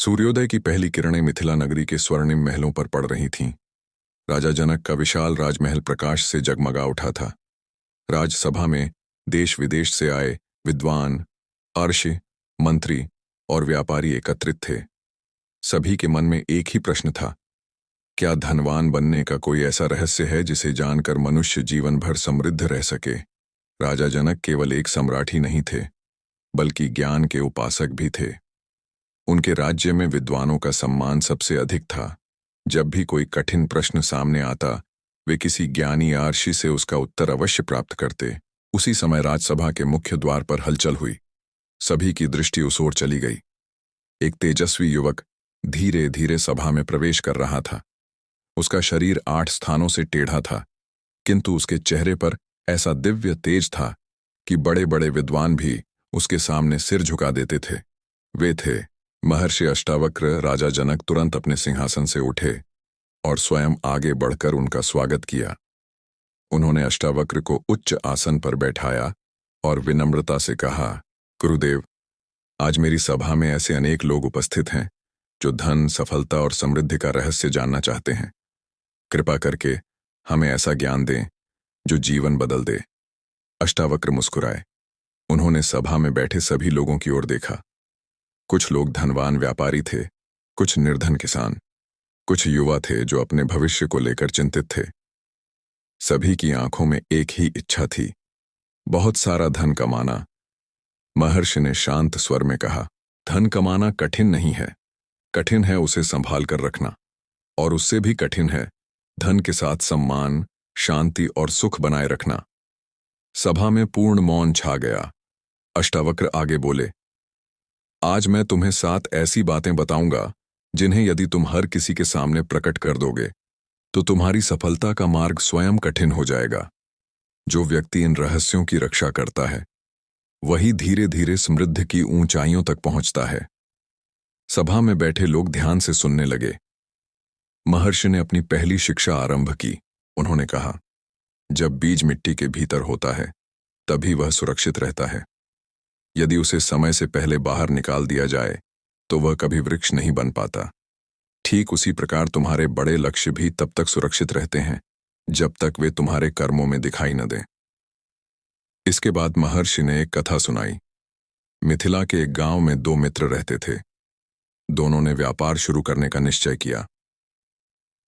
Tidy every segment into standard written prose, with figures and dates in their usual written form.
सूर्योदय की पहली किरणें मिथिला नगरी के स्वर्णिम महलों पर पड़ रही थीं। राजा जनक का विशाल राजमहल प्रकाश से जगमगा उठा था। राजसभा में देश विदेश से आए विद्वान, अर्षि, मंत्री और व्यापारी एकत्रित थे। सभी के मन में एक ही प्रश्न था, क्या धनवान बनने का कोई ऐसा रहस्य है जिसे जानकर मनुष्य जीवन भर समृद्ध रह सके। राजा जनक केवल एक सम्राट ही नहीं थे, बल्कि ज्ञान के उपासक भी थे। उनके राज्य में विद्वानों का सम्मान सबसे अधिक था। जब भी कोई कठिन प्रश्न सामने आता, वे किसी ज्ञानी अर्षि से उसका उत्तर अवश्य प्राप्त करते। उसी समय राजसभा के मुख्य द्वार पर हलचल हुई। सभी की दृष्टि उस ओर चली गई। एक तेजस्वी युवक धीरे धीरे सभा में प्रवेश कर रहा था। उसका शरीर 8 स्थानों से टेढ़ा था, किंतु उसके चेहरे पर ऐसा दिव्य तेज था कि बड़े बड़े विद्वान भी उसके सामने सिर झुका देते थे। वे थे महर्षि अष्टावक्र। राजा जनक तुरंत अपने सिंहासन से उठे और स्वयं आगे बढ़कर उनका स्वागत किया। उन्होंने अष्टावक्र को उच्च आसन पर बैठाया और विनम्रता से कहा, गुरुदेव, आज मेरी सभा में ऐसे अनेक लोग उपस्थित हैं जो धन, सफलता और समृद्धि का रहस्य जानना चाहते हैं। कृपा करके हमें ऐसा ज्ञान दें जो जीवन बदल दे। अष्टावक्र मुस्कुराए। उन्होंने सभा में बैठे सभी लोगों की ओर देखा। कुछ लोग धनवान व्यापारी थे, कुछ निर्धन किसान, कुछ युवा थे जो अपने भविष्य को लेकर चिंतित थे। सभी की आंखों में एक ही इच्छा थी, बहुत सारा धन कमाना। महर्षि ने शांत स्वर में कहा, धन कमाना कठिन नहीं है, कठिन है उसे संभाल कर रखना, और उससे भी कठिन है धन के साथ सम्मान, शांति और सुख बनाए रखना। सभा में पूर्ण मौन छा गया। अष्टावक्र आगे बोले, आज मैं तुम्हें 7 ऐसी बातें बताऊंगा जिन्हें यदि तुम हर किसी के सामने प्रकट कर दोगे तो तुम्हारी सफलता का मार्ग स्वयं कठिन हो जाएगा। जो व्यक्ति इन रहस्यों की रक्षा करता है वही धीरे धीरे समृद्धि की ऊंचाइयों तक पहुंचता है। सभा में बैठे लोग ध्यान से सुनने लगे। महर्षि ने अपनी पहली शिक्षा आरंभ की। उन्होंने कहा, जब बीज मिट्टी के भीतर होता है तभी वह सुरक्षित रहता है। यदि उसे समय से पहले बाहर निकाल दिया जाए तो वह कभी वृक्ष नहीं बन पाता। ठीक उसी प्रकार तुम्हारे बड़े लक्ष्य भी तब तक सुरक्षित रहते हैं जब तक वे तुम्हारे कर्मों में दिखाई न दें। इसके बाद महर्षि ने एक कथा सुनाई। मिथिला के एक गांव में 2 मित्र रहते थे। दोनों ने व्यापार शुरू करने का निश्चय किया।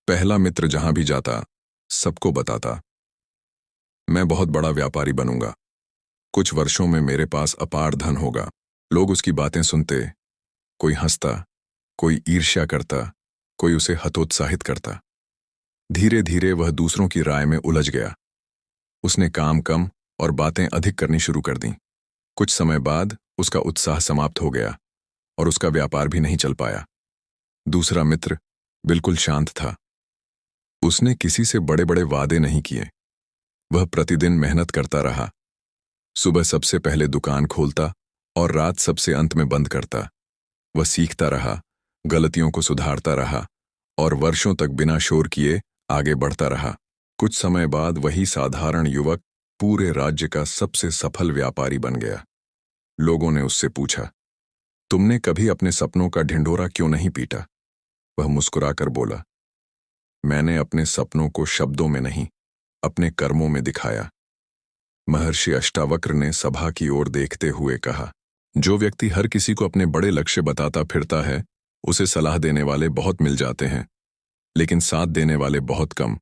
पहला मित्र जहां भी जाता सबको बताता, मैं बहुत बड़ा व्यापारी बनूंगा, कुछ वर्षों में मेरे पास अपार धन होगा। लोग उसकी बातें सुनते, कोई हंसता, कोई ईर्ष्या करता, कोई उसे हतोत्साहित करता। धीरे धीरे वह दूसरों की राय में उलझ गया। उसने काम कम और बातें अधिक करनी शुरू कर दी। कुछ समय बाद उसका उत्साह समाप्त हो गया और उसका व्यापार भी नहीं चल पाया। दूसरा मित्र बिल्कुल शांत था। उसने किसी से बड़े बड़े वादे नहीं किए। वह प्रतिदिन मेहनत करता रहा। सुबह सबसे पहले दुकान खोलता और रात सबसे अंत में बंद करता। वह सीखता रहा, गलतियों को सुधारता रहा और वर्षों तक बिना शोर किए आगे बढ़ता रहा। कुछ समय बाद वही साधारण युवक पूरे राज्य का सबसे सफल व्यापारी बन गया। लोगों ने उससे पूछा, तुमने कभी अपने सपनों का ढिंढोरा क्यों नहीं पीटा? वह मुस्कुराकर बोला, मैंने अपने सपनों को शब्दों में नहीं, अपने कर्मों में दिखाया। महर्षि अष्टावक्र ने सभा की ओर देखते हुए कहा, जो व्यक्ति हर किसी को अपने बड़े लक्ष्य बताता फिरता है उसे सलाह देने वाले बहुत मिल जाते हैं, लेकिन साथ देने वाले बहुत कम।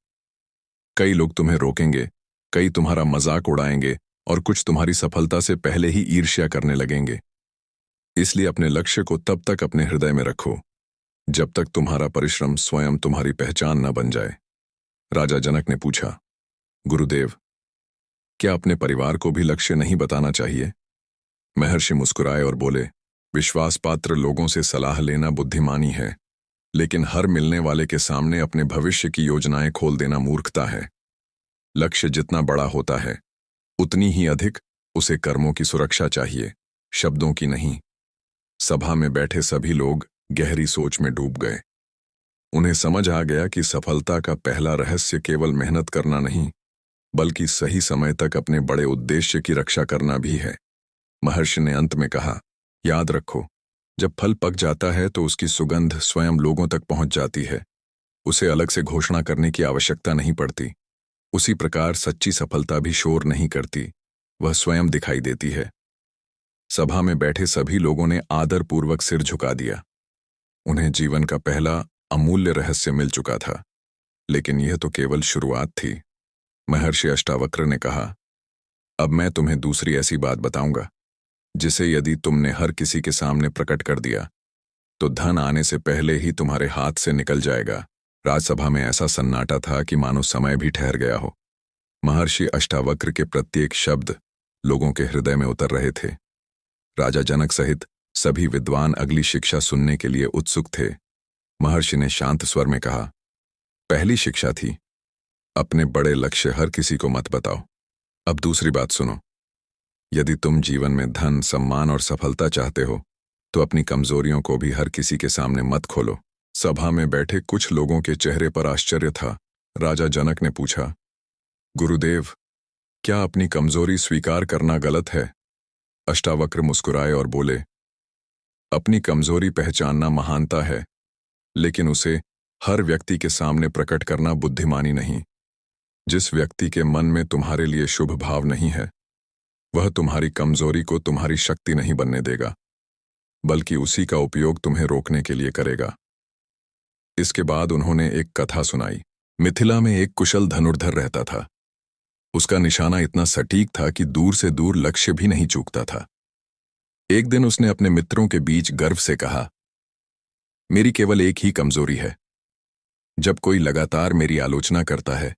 कई लोग तुम्हें रोकेंगे, कई तुम्हारा मजाक उड़ाएंगे और कुछ तुम्हारी सफलता से पहले ही ईर्ष्या करने लगेंगे। इसलिए अपने लक्ष्य को तब तक अपने हृदय में रखो जब तक तुम्हारा परिश्रम स्वयं तुम्हारी पहचान न बन जाए। राजा जनक ने पूछा, गुरुदेव, क्या अपने परिवार को भी लक्ष्य नहीं बताना चाहिए? महर्षि मुस्कुराए और बोले, विश्वास पात्र लोगों से सलाह लेना बुद्धिमानी है, लेकिन हर मिलने वाले के सामने अपने भविष्य की योजनाएं खोल देना मूर्खता है। लक्ष्य जितना बड़ा होता है उतनी ही अधिक उसे कर्मों की सुरक्षा चाहिए, शब्दों की नहीं। सभा में बैठे सभी लोग गहरी सोच में डूब गए। उन्हें समझ आ गया कि सफलता का पहला रहस्य केवल मेहनत करना नहीं, बल्कि सही समय तक अपने बड़े उद्देश्य की रक्षा करना भी है। महर्षि ने अंत में कहा, याद रखो, जब फल पक जाता है तो उसकी सुगंध स्वयं लोगों तक पहुंच जाती है। उसे अलग से घोषणा करने की आवश्यकता नहीं पड़ती। उसी प्रकार सच्ची सफलता भी शोर नहीं करती, वह स्वयं दिखाई देती है। सभा में बैठे सभी लोगों ने आदरपूर्वक सिर झुका दिया। उन्हें जीवन का पहला अमूल्य रहस्य मिल चुका था, लेकिन यह तो केवल शुरुआत थी। महर्षि अष्टावक्र ने कहा, अब मैं तुम्हें दूसरी ऐसी बात बताऊंगा जिसे यदि तुमने हर किसी के सामने प्रकट कर दिया तो धन आने से पहले ही तुम्हारे हाथ से निकल जाएगा। राजसभा में ऐसा सन्नाटा था कि मानो समय भी ठहर गया हो। महर्षि अष्टावक्र के प्रत्येक शब्द लोगों के हृदय में उतर रहे थे। राजा जनक सहित सभी विद्वान अगली शिक्षा सुनने के लिए उत्सुक थे। महर्षि ने शांत स्वर में कहा, पहली शिक्षा थी, अपने बड़े लक्ष्य हर किसी को मत बताओ। अब दूसरी बात सुनो, यदि तुम जीवन में धन, सम्मान और सफलता चाहते हो तो अपनी कमजोरियों को भी हर किसी के सामने मत खोलो। सभा में बैठे कुछ लोगों के चेहरे पर आश्चर्य था। राजा जनक ने पूछा, गुरुदेव, क्या अपनी कमजोरी स्वीकार करना गलत है? अष्टावक्र मुस्कुराए और बोले, अपनी कमजोरी पहचानना महानता है, लेकिन उसे हर व्यक्ति के सामने प्रकट करना बुद्धिमानी नहीं। जिस व्यक्ति के मन में तुम्हारे लिए शुभ भाव नहीं है, वह तुम्हारी कमजोरी को तुम्हारी शक्ति नहीं बनने देगा, बल्कि उसी का उपयोग तुम्हें रोकने के लिए करेगा। इसके बाद उन्होंने एक कथा सुनाई। मिथिला में एक कुशल धनुर्धर रहता था। उसका निशाना इतना सटीक था कि दूर से दूर लक्ष्य भी नहीं चूकता था। एक दिन उसने अपने मित्रों के बीच गर्व से कहा, मेरी केवल एक ही कमजोरी है। जब कोई लगातार मेरी आलोचना करता है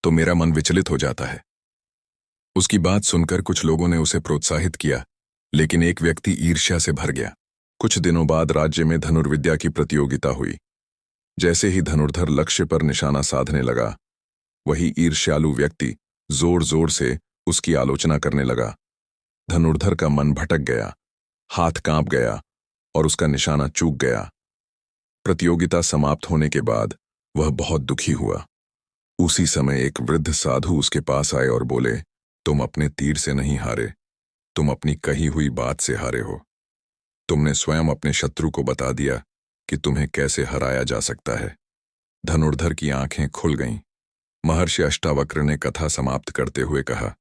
तो मेरा मन विचलित हो जाता है। उसकी बात सुनकर कुछ लोगों ने उसे प्रोत्साहित किया, लेकिन एक व्यक्ति ईर्ष्या से भर गया। कुछ दिनों बाद राज्य में धनुर्विद्या की प्रतियोगिता हुई। जैसे ही धनुर्धर लक्ष्य पर निशाना साधने लगा, वही ईर्ष्यालु व्यक्ति जोर जोर से उसकी आलोचना करने लगा। धनुर्धर का मन भटक गया, हाथ कांप गया और उसका निशाना चूक गया। प्रतियोगिता समाप्त होने के बाद वह बहुत दुखी हुआ। उसी समय एक वृद्ध साधु उसके पास आए और बोले, तुम अपने तीर से नहीं हारे, तुम अपनी कही हुई बात से हारे हो। तुमने स्वयं अपने शत्रु को बता दिया कि तुम्हें कैसे हराया जा सकता है। धनुर्धर की आंखें खुल गईं। महर्षि अष्टावक्र ने कथा समाप्त करते हुए कहा,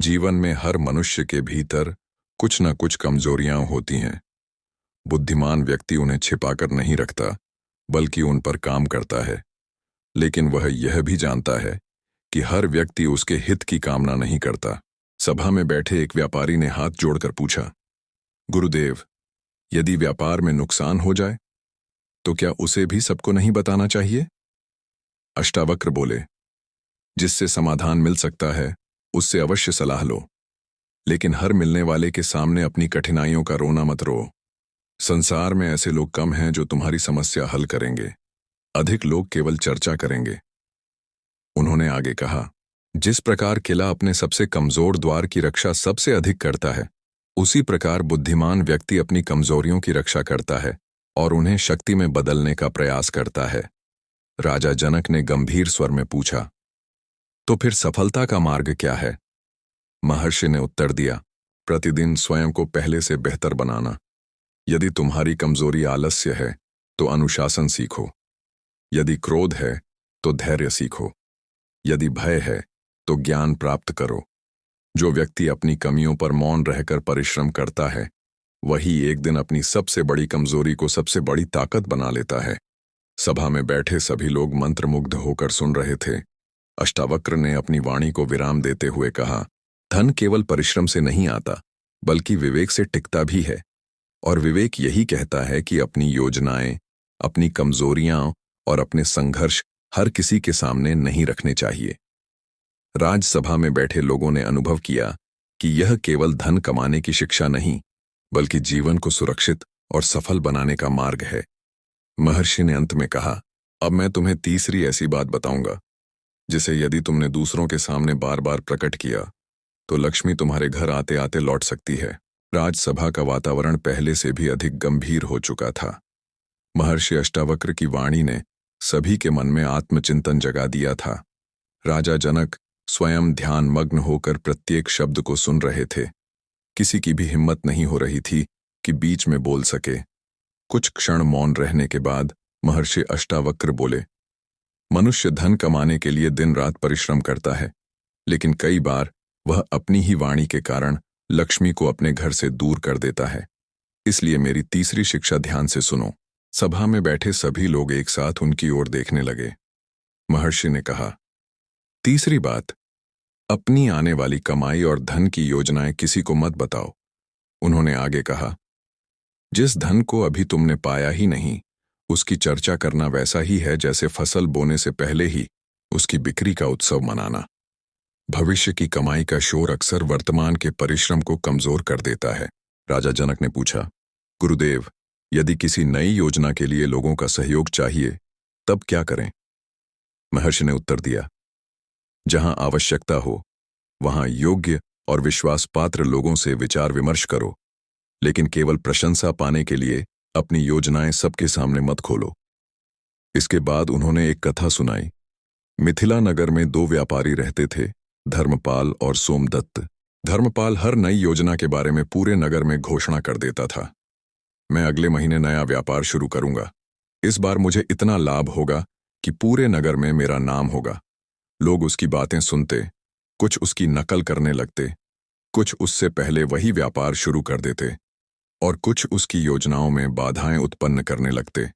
जीवन में हर मनुष्य के भीतर कुछ न कुछ कमजोरियां होती हैं। बुद्धिमान व्यक्ति उन्हें छिपाकर नहीं रखता, बल्कि उन पर काम करता है। लेकिन वह यह भी जानता है कि हर व्यक्ति उसके हित की कामना नहीं करता। सभा में बैठे एक व्यापारी ने हाथ जोड़कर पूछा, गुरुदेव, यदि व्यापार में नुकसान हो जाए तो क्या उसे भी सबको नहीं बताना चाहिए? अष्टावक्र बोले, जिससे समाधान मिल सकता है उससे अवश्य सलाह लो, लेकिन हर मिलने वाले के सामने अपनी कठिनाइयों का रोना मत रो। संसार में ऐसे लोग कम हैं जो तुम्हारी समस्या हल करेंगे, अधिक लोग केवल चर्चा करेंगे। उन्होंने आगे कहा, जिस प्रकार किला अपने सबसे कमजोर द्वार की रक्षा सबसे अधिक करता है, उसी प्रकार बुद्धिमान व्यक्ति अपनी कमजोरियों की रक्षा करता है और उन्हें शक्ति में बदलने का प्रयास करता है। राजा जनक ने गंभीर स्वर में पूछा, तो फिर सफलता का मार्ग क्या है? महर्षि ने उत्तर दिया, प्रतिदिन स्वयं को पहले से बेहतर बनाना। यदि तुम्हारी कमजोरी आलस्य है तो अनुशासन सीखो, यदि क्रोध है तो धैर्य सीखो, यदि भय है तो ज्ञान प्राप्त करो। जो व्यक्ति अपनी कमियों पर मौन रहकर परिश्रम करता है, वही एक दिन अपनी सबसे बड़ी कमजोरी को सबसे बड़ी ताकत बना लेता है। सभा में बैठे सभी लोग मंत्रमुग्ध होकर सुन रहे थे। अष्टावक्र ने अपनी वाणी को विराम देते हुए कहा, धन केवल परिश्रम से नहीं आता, बल्कि विवेक से टिकता भी है। और विवेक यही कहता है कि अपनी योजनाएं, अपनी कमजोरियां और अपने संघर्ष हर किसी के सामने नहीं रखने चाहिए। राजसभा में बैठे लोगों ने अनुभव किया कि यह केवल धन कमाने की शिक्षा नहीं, बल्कि जीवन को सुरक्षित और सफल बनाने का मार्ग है। महर्षि ने अंत में कहा, अब मैं तुम्हें तीसरी ऐसी बात बताऊंगा जिसे यदि तुमने दूसरों के सामने बार बार प्रकट किया तो लक्ष्मी तुम्हारे घर आते आते लौट सकती है। राजसभा का वातावरण पहले से भी अधिक गंभीर हो चुका था। महर्षि अष्टावक्र की वाणी ने सभी के मन में आत्मचिंतन जगा दिया था। राजा जनक स्वयं ध्यानमग्न होकर प्रत्येक शब्द को सुन रहे थे। किसी की भी हिम्मत नहीं हो रही थी कि बीच में बोल सके। कुछ क्षण मौन रहने के बाद महर्षि अष्टावक्र बोले, मनुष्य धन कमाने के लिए दिन रात परिश्रम करता है, लेकिन कई बार वह अपनी ही वाणी के कारण लक्ष्मी को अपने घर से दूर कर देता है। इसलिए मेरी तीसरी शिक्षा ध्यान से सुनो। सभा में बैठे सभी लोग एक साथ उनकी ओर देखने लगे। महर्षि ने कहा, तीसरी बात, अपनी आने वाली कमाई और धन की योजनाएं किसी को मत बताओ। उन्होंने आगे कहा, जिस धन को अभी तुमने पाया ही नहीं, उसकी चर्चा करना वैसा ही है जैसे फसल बोने से पहले ही उसकी बिक्री का उत्सव मनाना। भविष्य की कमाई का शोर अक्सर वर्तमान के परिश्रम को कमजोर कर देता है। राजा जनक ने पूछा, गुरुदेव, यदि किसी नई योजना के लिए लोगों का सहयोग चाहिए, तब क्या करें? महर्षि ने उत्तर दिया, जहां आवश्यकता हो वहां योग्य और विश्वास पात्र लोगों से विचार विमर्श करो, लेकिन केवल प्रशंसा पाने के लिए अपनी योजनाएं सबके सामने मत खोलो। इसके बाद उन्होंने एक कथा सुनाई। मिथिला नगर में दो व्यापारी रहते थे, धर्मपाल और सोमदत्त। धर्मपाल हर नई योजना के बारे में पूरे नगर में घोषणा कर देता था, मैं अगले महीने नया व्यापार शुरू करूंगा। इस बार मुझे इतना लाभ होगा कि पूरे नगर में मेरा नाम होगा। लोग उसकी बातें सुनते, कुछ उसकी नकल करने लगते, कुछ उससे पहले वही व्यापार शुरू कर देते और कुछ उसकी योजनाओं में बाधाएं उत्पन्न करने लगते।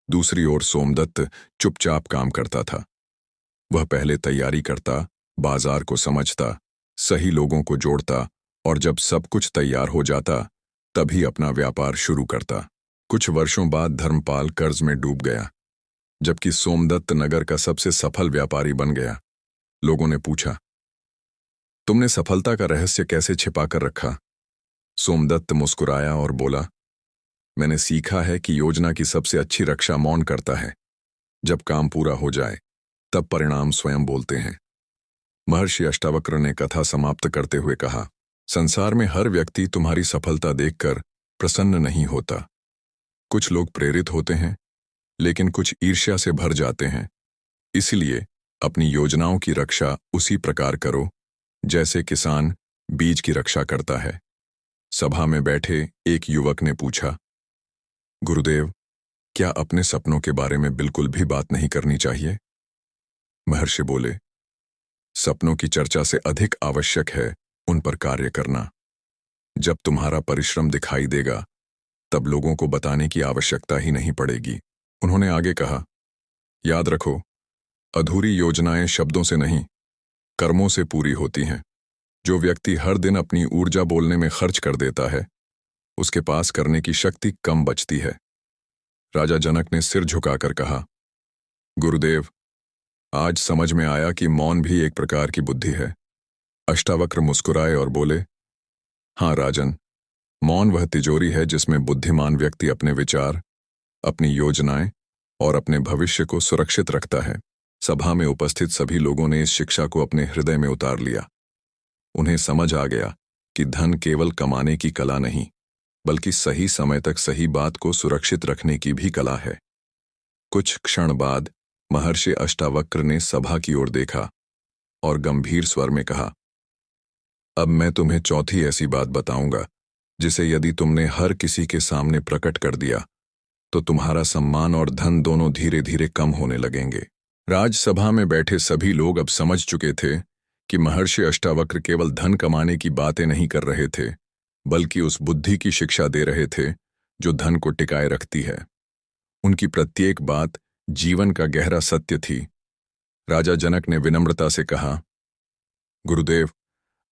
दूसरी ओर सोमदत्त चुपचाप काम करता था। वह पहले तैयारी करता, बाजार को समझता, सही लोगों को जोड़ता और जब सब कुछ तैयार हो जाता तभी अपना व्यापार शुरू करता। कुछ वर्षों बाद धर्मपाल कर्ज में डूब गया, जबकि सोमदत्त नगर का सबसे सफल व्यापारी बन गया। लोगों ने पूछा, तुमने सफलता का रहस्य कैसे छिपा कर रखा? सोमदत्त मुस्कुराया और बोला, मैंने सीखा है कि योजना की सबसे अच्छी रक्षा मौन करता है। जब काम पूरा हो जाए तब परिणाम स्वयं बोलते हैं। महर्षि अष्टावक्र ने कथा समाप्त करते हुए कहा, संसार में हर व्यक्ति तुम्हारी सफलता देखकर प्रसन्न नहीं होता। कुछ लोग प्रेरित होते हैं, लेकिन कुछ ईर्ष्या से भर जाते हैं। इसलिए अपनी योजनाओं की रक्षा उसी प्रकार करो जैसे किसान बीज की रक्षा करता है। सभा में बैठे एक युवक ने पूछा, गुरुदेव, क्या अपने सपनों के बारे में बिल्कुल भी बात नहीं करनी चाहिए? महर्षि बोले, सपनों की चर्चा से अधिक आवश्यक है उन पर कार्य करना। जब तुम्हारा परिश्रम दिखाई देगा तब लोगों को बताने की आवश्यकता ही नहीं पड़ेगी। उन्होंने आगे कहा, याद रखो, अधूरी योजनाएं शब्दों से नहीं, कर्मों से पूरी होती हैं। जो व्यक्ति हर दिन अपनी ऊर्जा बोलने में खर्च कर देता है, उसके पास करने की शक्ति कम बचती है। राजा जनक ने सिर झुकाकर कहा, गुरुदेव, आज समझ में आया कि मौन भी एक प्रकार की बुद्धि है। अष्टावक्र मुस्कुराए और बोले, हाँ राजन, मौन वह तिजोरी है जिसमें बुद्धिमान व्यक्ति अपने विचार, अपनी योजनाएं और अपने भविष्य को सुरक्षित रखता है। सभा में उपस्थित सभी लोगों ने इस शिक्षा को अपने हृदय में उतार लिया। उन्हें समझ आ गया कि धन केवल कमाने की कला नहीं, बल्कि सही समय तक सही बात को सुरक्षित रखने की भी कला है। कुछ क्षण बाद महर्षि अष्टावक्र ने सभा की ओर देखा और गंभीर स्वर में कहा, अब मैं तुम्हें चौथी ऐसी बात बताऊंगा जिसे यदि तुमने हर किसी के सामने प्रकट कर दिया तो तुम्हारा सम्मान और धन दोनों धीरे धीरे कम होने लगेंगे। राजसभा में बैठे सभी लोग अब समझ चुके थे कि महर्षि अष्टावक्र केवल धन कमाने की बातें नहीं कर रहे थे, बल्कि उस बुद्धि की शिक्षा दे रहे थे जो धन को टिकाए रखती है। उनकी प्रत्येक बात जीवन का गहरा सत्य थी। राजा जनक ने विनम्रता से कहा, गुरुदेव,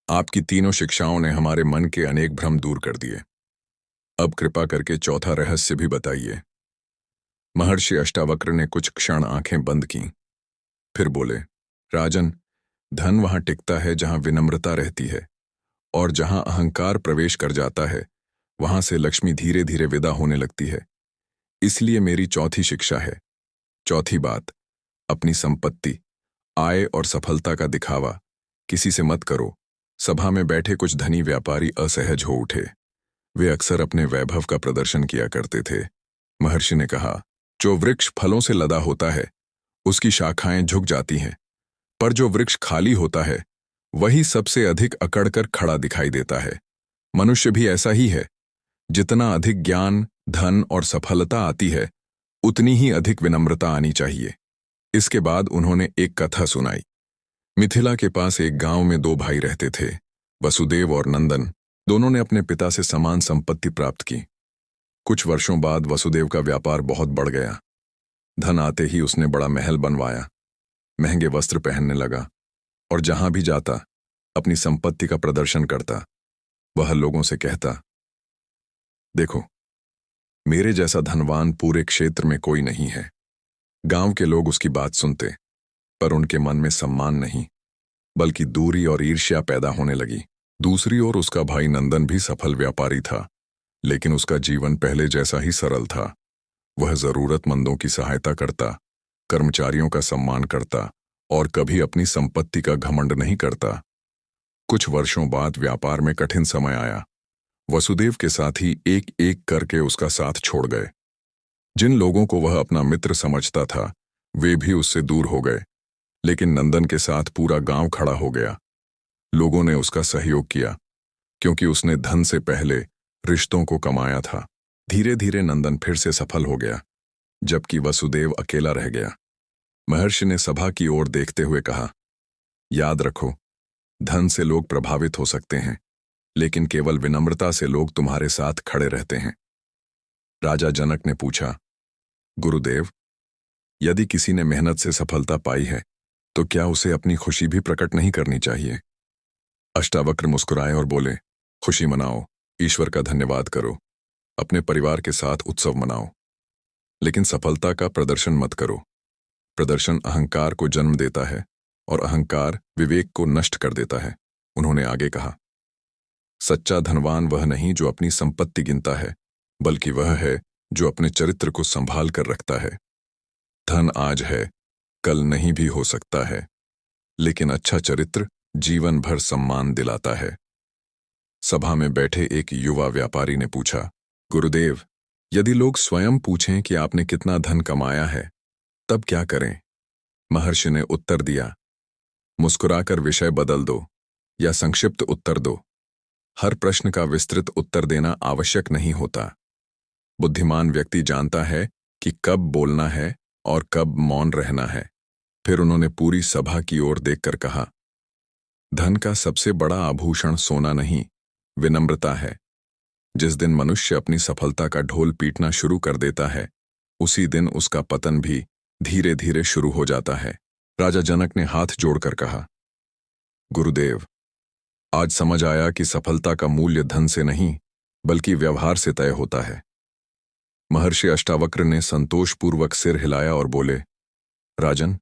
आपकी तीनों शिक्षाओं ने हमारे मन के अनेक भ्रम दूर कर दिए। अब कृपा करके चौथा रहस्य भी बताइए। महर्षि अष्टावक्र ने कुछ क्षण आंखें बंद कीं, फिर बोले, राजन, धन वहां टिकता है जहां विनम्रता रहती है, और जहां अहंकार प्रवेश कर जाता है वहां से लक्ष्मी धीरे धीरे विदा होने लगती है। इसलिए मेरी चौथी शिक्षा है, चौथी बात, अपनी संपत्ति, आय और सफलता का दिखावा किसी से मत करो। सभा में बैठे कुछ धनी व्यापारी असहज हो उठे। वे अक्सर अपने वैभव का प्रदर्शन किया करते थे। महर्षि ने कहा, जो वृक्ष फलों से लदा होता है उसकी शाखाएं झुक जाती हैं, पर जो वृक्ष खाली होता है वही सबसे अधिक अकड़कर खड़ा दिखाई देता है। मनुष्य भी ऐसा ही है। जितना अधिक ज्ञान, धन और सफलता आती है, उतनी ही अधिक विनम्रता आनी चाहिए। इसके बाद उन्होंने एक कथा सुनाई। मिथिला के पास एक गांव में दो भाई रहते थे, वसुदेव और नंदन। दोनों ने अपने पिता से समान संपत्ति प्राप्त की। कुछ वर्षों बाद वसुदेव का व्यापार बहुत बढ़ गया। धन आते ही उसने बड़ा महल बनवाया, महंगे वस्त्र पहनने लगा और जहां भी जाता अपनी संपत्ति का प्रदर्शन करता। वह लोगों से कहता, देखो, मेरे जैसा धनवान पूरे क्षेत्र में कोई नहीं है। गांव के लोग उसकी बात सुनते, पर उनके मन में सम्मान नहीं, बल्कि दूरी और ईर्ष्या पैदा होने लगी। दूसरी ओर उसका भाई नंदन भी सफल व्यापारी था, लेकिन उसका जीवन पहले जैसा ही सरल था। वह जरूरतमंदों की सहायता करता, कर्मचारियों का सम्मान करता और कभी अपनी संपत्ति का घमंड नहीं करता। कुछ वर्षों बाद व्यापार में कठिन समय आया। वसुदेव के साथी एक एक करके उसका साथ छोड़ गए। जिन लोगों को वह अपना मित्र समझता था, वे भी उससे दूर हो गए। लेकिन नंदन के साथ पूरा गांव खड़ा हो गया। लोगों ने उसका सहयोग किया, क्योंकि उसने धन से पहले रिश्तों को कमाया था। धीरे धीरे नंदन फिर से सफल हो गया, जबकि वसुदेव अकेला रह गया। महर्षि ने सभा की ओर देखते हुए कहा, याद रखो, धन से लोग प्रभावित हो सकते हैं, लेकिन केवल विनम्रता से लोग तुम्हारे साथ खड़े रहते हैं। राजा जनक ने पूछा, गुरुदेव, यदि किसी ने मेहनत से सफलता पाई है, तो क्या उसे अपनी खुशी भी प्रकट नहीं करनी चाहिए? अष्टावक्र मुस्कुराए और बोले, खुशी मनाओ, ईश्वर का धन्यवाद करो, अपने परिवार के साथ उत्सव मनाओ, लेकिन सफलता का प्रदर्शन मत करो। प्रदर्शन अहंकार को जन्म देता है और अहंकार विवेक को नष्ट कर देता है। उन्होंने आगे कहा, सच्चा धनवान वह नहीं जो अपनी संपत्ति गिनता है, बल्कि वह है जो अपने चरित्र को संभाल कर रखता है। धन आज है, कल नहीं भी हो सकता है, लेकिन अच्छा चरित्र जीवन भर सम्मान दिलाता है। सभा में बैठे एक युवा व्यापारी ने पूछा, गुरुदेव, यदि लोग स्वयं पूछें कि आपने कितना धन कमाया है, तब क्या करें? महर्षि ने उत्तर दिया, मुस्कुराकर विषय बदल दो या संक्षिप्त उत्तर दो। हर प्रश्न का विस्तृत उत्तर देना आवश्यक नहीं होता। बुद्धिमान व्यक्ति जानता है कि कब बोलना है और कब मौन रहना है। फिर उन्होंने पूरी सभा की ओर देखकर कहा, धन का सबसे बड़ा आभूषण सोना नहीं, विनम्रता है। जिस दिन मनुष्य अपनी सफलता का ढोल पीटना शुरू कर देता है, उसी दिन उसका पतन भी धीरे धीरे शुरू हो जाता है। राजा जनक ने हाथ जोड़कर कहा, गुरुदेव, आज समझ आया कि सफलता का मूल्य धन से नहीं, बल्कि व्यवहार से तय होता है। महर्षि अष्टावक्र ने संतोषपूर्वक सिर हिलाया और बोले, राजन,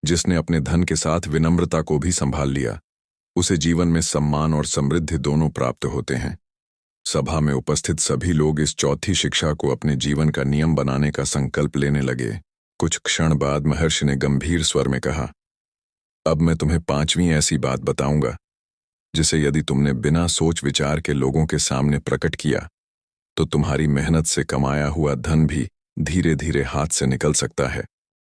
जिसने अपने धन के साथ विनम्रता को भी संभाल लिया, उसे जीवन में सम्मान और समृद्धि दोनों प्राप्त होते हैं। सभा में उपस्थित सभी लोग इस चौथी शिक्षा को अपने जीवन का नियम बनाने का संकल्प लेने लगे। कुछ क्षण बाद महर्षि ने गंभीर स्वर में कहा, अब मैं तुम्हें पांचवीं ऐसी बात बताऊंगा, जिसे यदि तुमने बिना सोच विचार के लोगों के सामने प्रकट किया, तो तुम्हारी मेहनत से कमाया हुआ धन भी धीरे धीरे हाथ से निकल सकता है।